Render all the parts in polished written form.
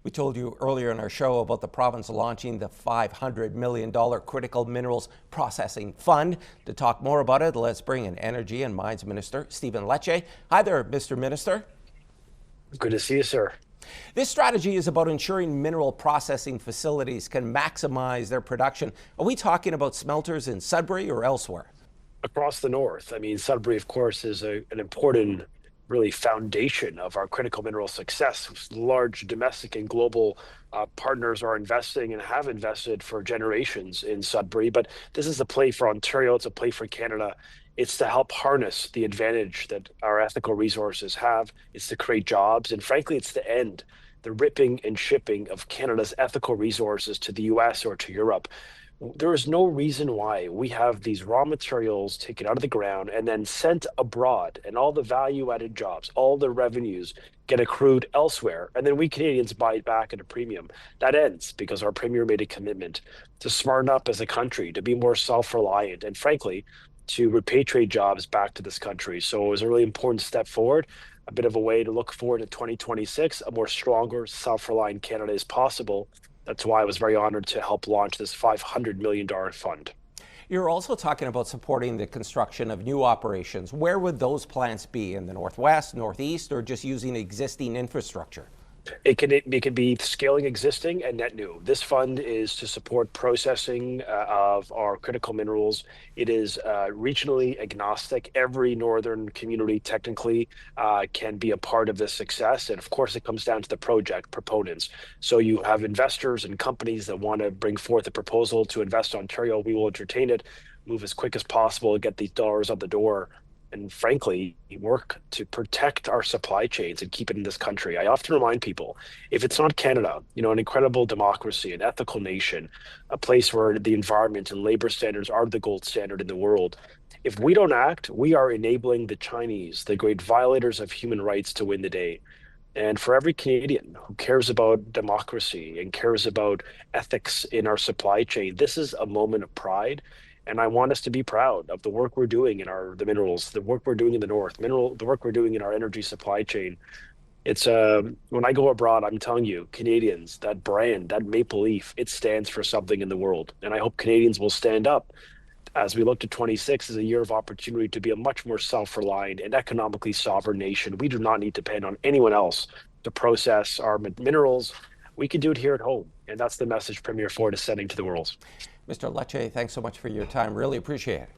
We told you earlier in our show about the province launching the $500 million Critical Minerals Processing Fund. To talk more about it, let's bring in Energy and Mines Minister Stephen Lecce. Hi there, Mr. Minister. Good to see you, sir. This strategy is about ensuring mineral processing facilities can maximize their production. Are we talking about smelters in Sudbury or elsewhere? Across the north, Sudbury, of course, is an important, really foundation of our critical mineral success. Large domestic and global partners are investing and have invested for generations in Sudbury. But this is a play for Ontario. It's a play for Canada. It's to help harness the advantage that our ethical resources have. It's to create jobs. And frankly, it's to end the ripping and shipping of Canada's ethical resources to the US or to Europe. There is no reason why we have these raw materials taken out of the ground and then sent abroad, and all the value-added jobs, all the revenues get accrued elsewhere, and then we Canadians buy it back at a premium. That ends because our premier made a commitment to smarten up as a country, to be more self-reliant, and frankly, to repatriate jobs back to this country. So it was a really important step forward, a bit of a way to look forward to 2026. A more stronger, self-reliant Canada is possible. That's why I was very honored to help launch this $500 million fund. You're also talking about supporting the construction of new operations. Where would those plants be? In the Northwest, Northeast, or just using existing infrastructure? It could be scaling existing and net new. This fund is to support processing of our critical minerals. It is regionally agnostic. Every northern community technically can be a part of this success. And of course, it comes down to the project proponents. So you have investors and companies that want to bring forth a proposal to invest in Ontario. We will entertain it, move as quick as possible, get these dollars out the door, and frankly, work to protect our supply chains and keep it in this country. I often remind people, if it's not Canada, an incredible democracy, an ethical nation, a place where the environment and labor standards are the gold standard in the world, if we don't act, we are enabling the Chinese, the great violators of human rights, to win the day. And for every Canadian who cares about democracy and cares about ethics in our supply chain, this is a moment of pride. And I want us to be proud of the work we're doing in the minerals, the work we're doing in the north, the work we're doing in our energy supply chain. It's when I go abroad, I'm telling you, Canadians, that brand, that maple leaf, it stands for something in the world. And I hope Canadians will stand up as we look to 26 as a year of opportunity to be a much more self-reliant and economically sovereign nation. We do not need to depend on anyone else to process our minerals. We can do it here at home. And that's the message Premier Ford is sending to the world. Mr. Lecce, thanks so much for your time. Really appreciate it.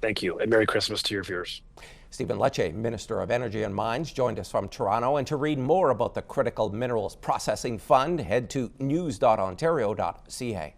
Thank you, and Merry Christmas to your viewers. Stephen Lecce, Minister of Energy and Mines, joined us from Toronto. And to read more about the Critical Minerals Processing Fund, head to news.ontario.ca.